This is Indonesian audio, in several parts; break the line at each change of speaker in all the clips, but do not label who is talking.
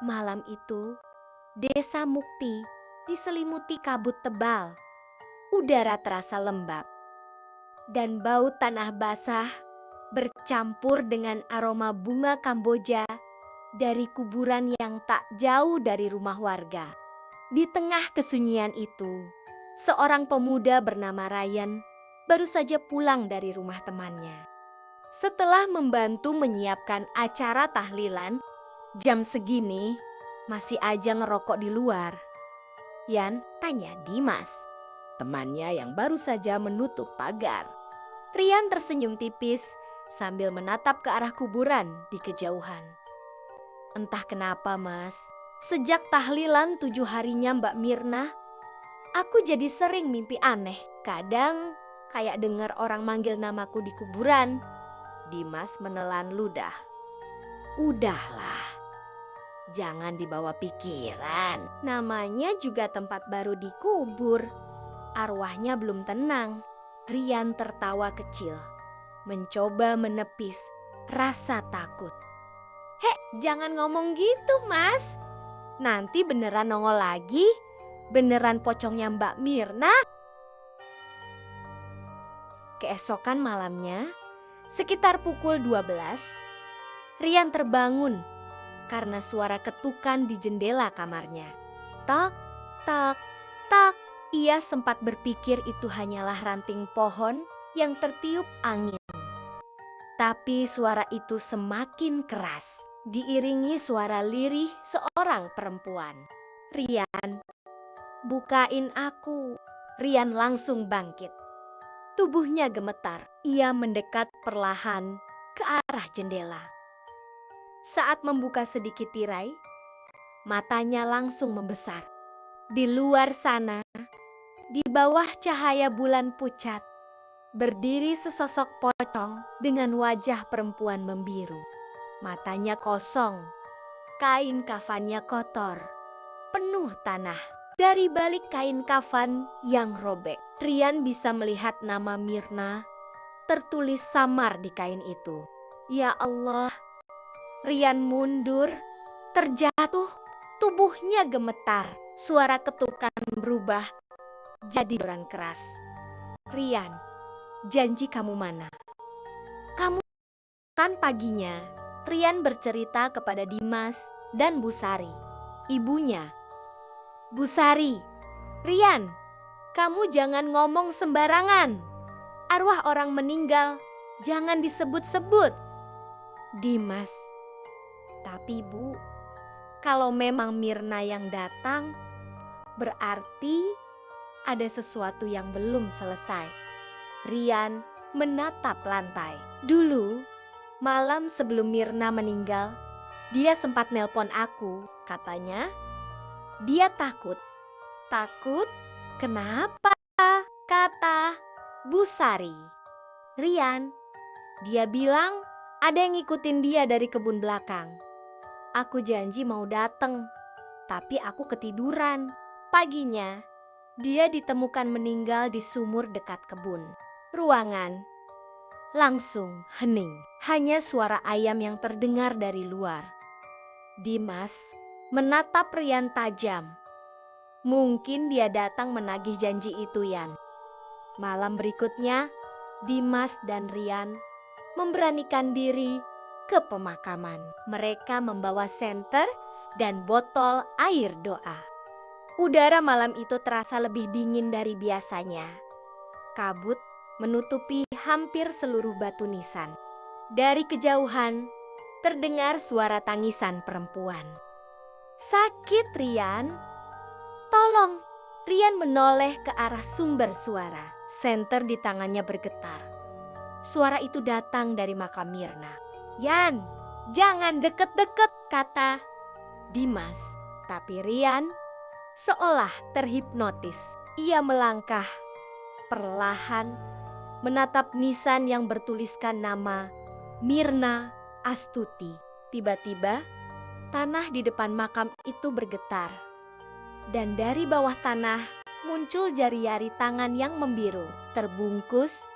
Malam itu, desa Mukti diselimuti kabut tebal. Udara terasa lembab dan bau tanah basah bercampur dengan aroma bunga Kamboja dari kuburan yang tak jauh dari rumah warga. Di tengah kesunyian itu, seorang pemuda bernama Ryan baru saja pulang dari rumah temannya. Setelah membantu menyiapkan acara tahlilan, jam segini masih aja ngerokok di luar. Yan tanya Dimas, temannya yang baru saja menutup pagar. Rian tersenyum tipis sambil menatap ke arah kuburan di kejauhan. Entah kenapa mas, sejak tahlilan 7 harinya Mbak Mirna, aku jadi sering mimpi aneh. Kadang kayak dengar orang manggil namaku di kuburan. Dimas menelan ludah. Udahlah, jangan dibawa pikiran. Namanya juga tempat baru dikubur. Arwahnya belum tenang. Rian tertawa kecil, mencoba menepis rasa takut. Jangan ngomong gitu mas. Nanti beneran nongol lagi. Beneran pocongnya Mbak Mirna. Keesokan malamnya, sekitar pukul 12, Rian terbangun karena suara ketukan di jendela kamarnya. Tak, tak, tak. Ia sempat berpikir itu hanyalah ranting pohon yang tertiup angin. Tapi suara itu semakin keras, diiringi suara lirih seorang perempuan. Rian, bukain aku. Rian langsung bangkit. Tubuhnya gemetar. Ia mendekat perlahan ke arah jendela. Saat membuka sedikit tirai, matanya langsung membesar. Di luar sana, di bawah cahaya bulan pucat, berdiri sesosok pocong dengan wajah perempuan membiru. Matanya kosong, kain kafannya kotor, penuh tanah. Dari balik kain kafan yang robek, Rian bisa melihat nama Mirna tertulis samar di kain itu. Ya Allah, Rian mundur, terjatuh, tubuhnya gemetar. Suara ketukan berubah jadi doran keras. Rian, janji kamu mana? Kamu kan paginya. Rian bercerita kepada Dimas dan Bu Sari, ibunya. Bu Sari, Rian, kamu jangan ngomong sembarangan. Arwah orang meninggal jangan disebut-sebut. Dimas, tapi Bu, kalau memang Mirna yang datang, berarti ada sesuatu yang belum selesai. Rian menatap lantai. Dulu, malam sebelum Mirna meninggal, dia sempat nelpon aku. Katanya, dia takut. Takut? Kenapa? Kata Bu Sari. Rian, dia bilang ada yang ngikutin dia dari kebun belakang. Aku janji mau dateng, tapi aku ketiduran. Paginya, dia ditemukan meninggal di sumur dekat kebun. Ruangan langsung hening. Hanya suara ayam yang terdengar dari luar. Dimas menatap Rian tajam. Mungkin dia datang menagih janji itu, Yan. Malam berikutnya, Dimas dan Rian memberanikan diri ke pemakaman. Mereka membawa senter dan botol air doa. Udara malam itu terasa lebih dingin dari biasanya. Kabut menutupi hampir seluruh batu nisan. Dari kejauhan, terdengar suara tangisan perempuan. Sakit, Rian? Tolong. Rian menoleh ke arah sumber suara. Senter di tangannya bergetar. Suara itu datang dari makam Mirna. Yan, jangan deket-deket, kata Dimas. Tapi Rian seolah terhipnotis. Ia melangkah perlahan menatap nisan yang bertuliskan nama Mirna Astuti. Tiba-tiba tanah di depan makam itu bergetar. Dan dari bawah tanah muncul jari-jari tangan yang membiru, terbungkus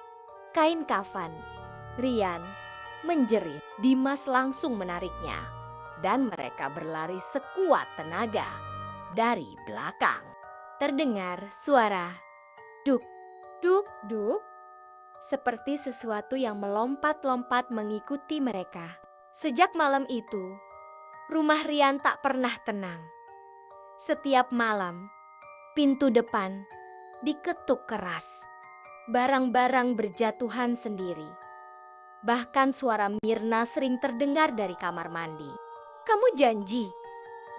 kain kafan. Rian menjerit. Dimas langsung menariknya. dan mereka berlari sekuat tenaga. Dari belakang terdengar suara duk, duk, duk, seperti sesuatu yang melompat-lompat mengikuti mereka. Sejak malam itu, rumah Rian tak pernah tenang. Setiap malam, pintu depan diketuk keras. Barang-barang berjatuhan sendiri. Bahkan suara Mirna sering terdengar dari kamar mandi. Kamu janji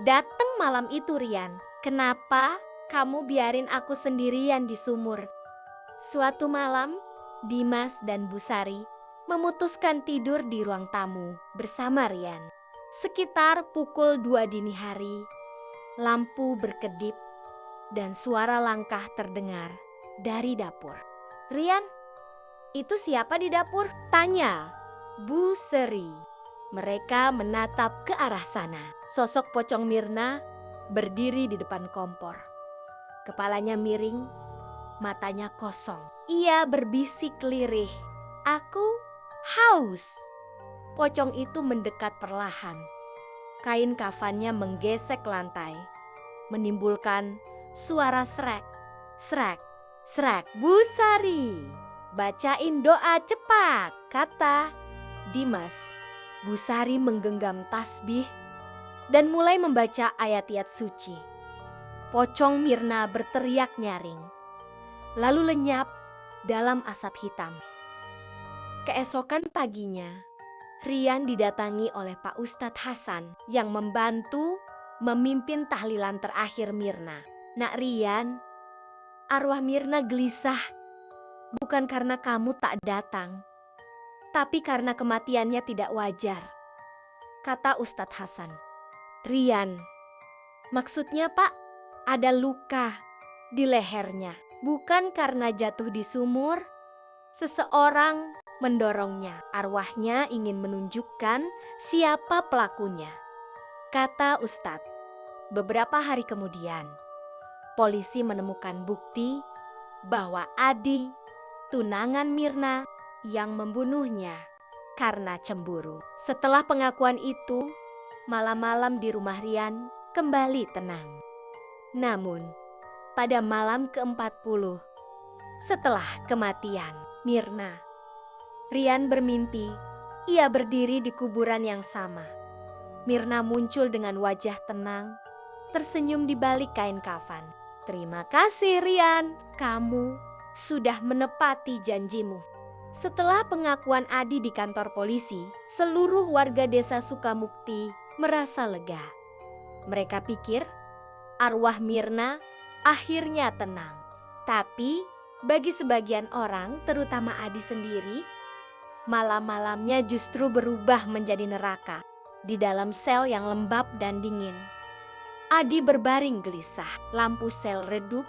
datang malam itu, Rian. Kenapa kamu biarin aku sendirian di sumur? Suatu malam, Dimas dan Bu Sari memutuskan tidur di ruang tamu bersama Rian. Sekitar pukul 2 dini hari, lampu berkedip dan suara langkah terdengar dari dapur. Rian, itu siapa di dapur? Tanya Bu Seri. Mereka menatap ke arah sana. Sosok pocong Mirna berdiri di depan kompor. Kepalanya miring, matanya kosong. Ia berbisik lirih, "Aku haus." Pocong itu mendekat perlahan. Kain kafannya menggesek lantai, menimbulkan suara srek, srek, srek. "Bu Sari, bacain doa cepat," kata Dimas. Bu Sari menggenggam tasbih dan mulai membaca ayat-ayat suci. Pocong Mirna berteriak nyaring, lalu lenyap dalam asap hitam. Keesokan paginya, Rian didatangi oleh Pak Ustadz Hasan yang membantu memimpin tahlilan terakhir Mirna. "Nak Rian, arwah Mirna gelisah, bukan karena kamu tak datang, tapi karena kematiannya tidak wajar," kata Ustadz Hasan. "Rian, maksudnya Pak, ada luka di lehernya. Bukan karena jatuh di sumur, seseorang mendorongnya. Arwahnya ingin menunjukkan siapa pelakunya," kata Ustadz. Beberapa hari kemudian, polisi menemukan bukti bahwa Adi, tunangan Mirna, yang membunuhnya karena cemburu. Setelah pengakuan itu, malam-malam di rumah Rian kembali tenang. Namun, pada malam ke-40, setelah kematian Mirna, Rian bermimpi ia berdiri di kuburan yang sama. Mirna muncul dengan wajah tenang, tersenyum di balik kain kafan. "Terima kasih Rian, kamu sudah menepati janjimu." Setelah pengakuan Adi di kantor polisi, seluruh warga desa Sukamukti merasa lega. Mereka pikir arwah Mirna akhirnya tenang. Tapi bagi sebagian orang, terutama Adi sendiri, malam-malamnya justru berubah menjadi neraka. Di dalam sel yang lembab dan dingin, Adi berbaring gelisah. Lampu sel redup,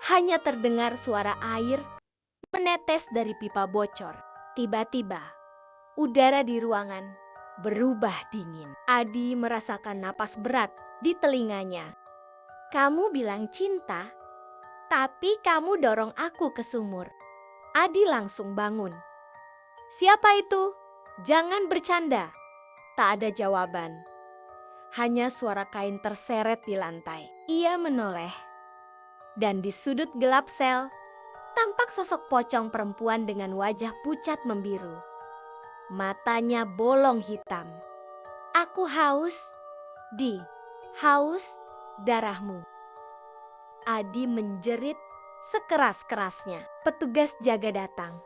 hanya terdengar suara air menetes dari pipa bocor. Tiba-tiba, udara di ruangan berubah dingin. Adi merasakan napas berat di telinganya. "Kamu bilang cinta, tapi kamu dorong aku ke sumur." Adi langsung bangun. "Siapa itu? Jangan bercanda." Tak ada jawaban. Hanya suara kain terseret di lantai. Ia menoleh. Dan di sudut gelap sel, tampak sosok pocong perempuan dengan wajah pucat membiru. Matanya bolong hitam. "Aku haus, Di. Haus darahmu." Adi menjerit sekeras-kerasnya. Petugas jaga datang.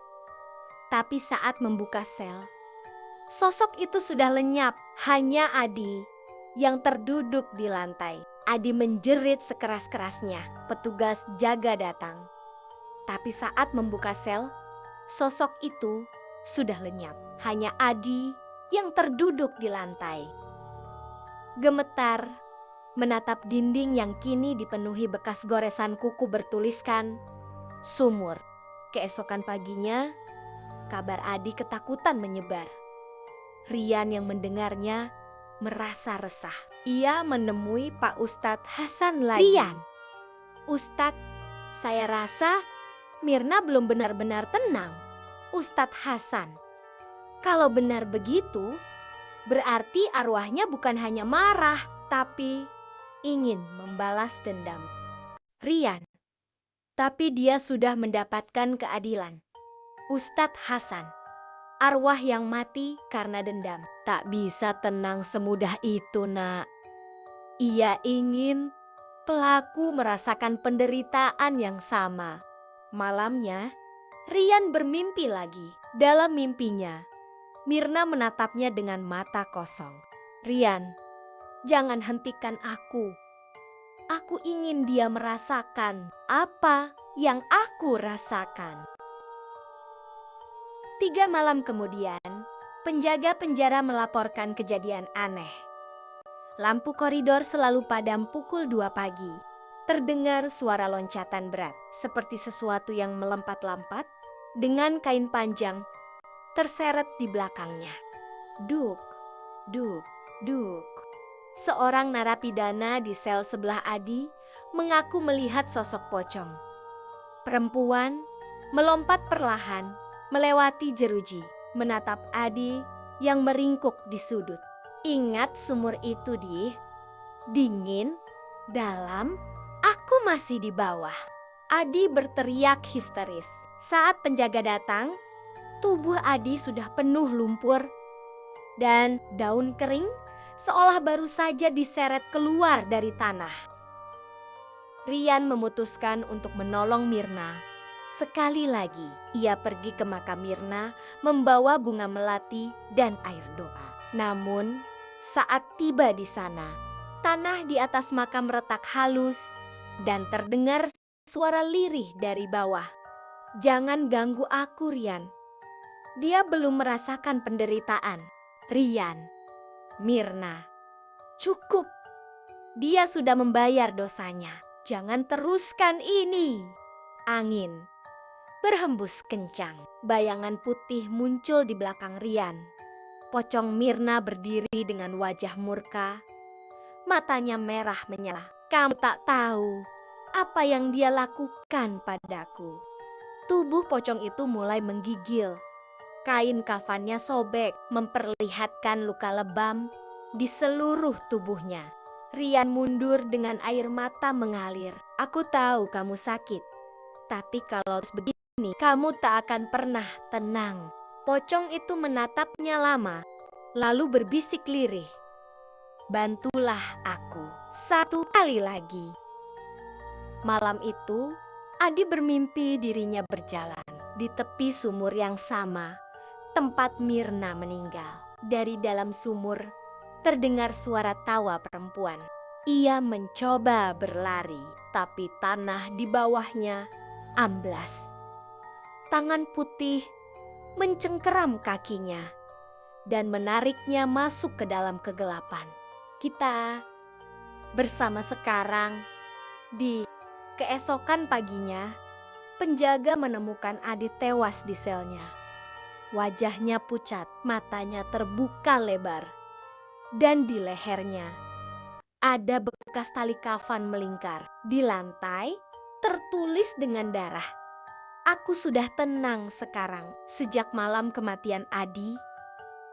Tapi saat membuka sel, sosok itu sudah lenyap. Hanya Adi yang terduduk di lantai. Adi menjerit sekeras-kerasnya. Petugas jaga datang. Tapi saat membuka sel, sosok itu sudah lenyap. Hanya Adi yang terduduk di lantai. Gemetar menatap dinding yang kini dipenuhi bekas goresan kuku bertuliskan sumur. Keesokan paginya, kabar Adi ketakutan menyebar. Rian yang mendengarnya merasa resah. Ia menemui Pak Ustadz Hasan lagi. "Rian, Ustadz, saya rasa Mirna belum benar-benar tenang." "Ustadz Hasan, kalau benar begitu, Berarti arwahnya bukan hanya marah, tapi ingin membalas dendam. Rian, tapi dia sudah mendapatkan keadilan. Ustadz Hasan, arwah yang mati karena dendam, tak bisa tenang semudah itu, nak. Ia ingin pelaku merasakan penderitaan yang sama. Malamnya, Rian bermimpi lagi. Dalam mimpinya, Mirna menatapnya dengan mata kosong. Rian, jangan hentikan aku. Aku ingin dia merasakan apa yang aku rasakan. 3 malam kemudian, penjaga penjara melaporkan kejadian aneh. Lampu koridor selalu padam pukul 2 pagi. Terdengar suara loncatan berat, seperti sesuatu yang melompat-lompat dengan kain panjang terseret di belakangnya. Duk, duk, duk. Seorang narapidana di sel sebelah Adi mengaku melihat sosok pocong. Perempuan melompat perlahan, melewati jeruji, menatap Adi yang meringkuk di sudut. Ingat sumur itu, Di? Dingin, dalam, aku masih di bawah. Adi berteriak histeris. Saat penjaga datang, tubuh Adi sudah penuh lumpur dan daun kering seolah baru saja diseret keluar dari tanah. Rian memutuskan untuk menolong Mirna. Sekali lagi, ia pergi ke makam Mirna membawa bunga melati dan air doa. Namun, saat tiba di sana, tanah di atas makam retak halus dan terdengar suara lirih dari bawah. Jangan ganggu aku, Rian. Dia belum merasakan penderitaan. Rian, Mirna, cukup. Dia sudah membayar dosanya. Jangan teruskan ini. Angin berhembus kencang. Bayangan putih muncul di belakang Rian. Pocong Mirna berdiri dengan wajah murka. Matanya merah menyala. Kamu tak tahu apa yang dia lakukan padaku. Tubuh pocong itu mulai menggigil. Kain kafannya sobek, memperlihatkan luka lebam di seluruh tubuhnya. Rian mundur dengan air mata mengalir. Aku tahu kamu sakit, tapi kalau begini kamu tak akan pernah tenang. Pocong itu menatapnya lama, lalu berbisik lirih. Bantulah aku 1 kali lagi. Malam itu, Adi bermimpi dirinya berjalan di tepi sumur yang sama, tempat Mirna meninggal. Dari dalam sumur, terdengar suara tawa perempuan. Ia mencoba berlari, tapi tanah di bawahnya amblas. Tangan putih mencengkeram kakinya dan menariknya masuk ke dalam kegelapan. Kita bersama sekarang. Di keesokan paginya, penjaga menemukan Adi tewas di selnya. Wajahnya pucat, matanya terbuka lebar, dan di lehernya ada bekas tali kafan melingkar. Di lantai tertulis dengan darah. Aku sudah tenang sekarang. Sejak malam kematian Adi,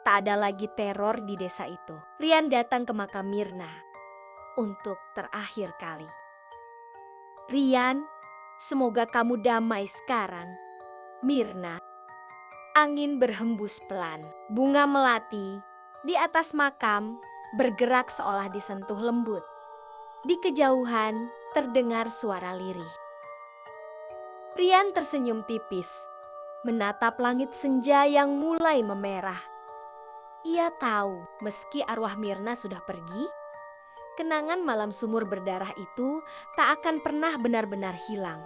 tak ada lagi teror di desa itu. Rian datang ke makam Mirna untuk terakhir kali. Rian, semoga kamu damai sekarang. Mirna. Angin berhembus pelan. Bunga melati di atas makam bergerak seolah disentuh lembut. Di kejauhan terdengar suara lirih. Rian tersenyum tipis, menatap langit senja yang mulai memerah. Ia tahu meski arwah Mirna sudah pergi, kenangan malam sumur berdarah itu tak akan pernah benar-benar hilang.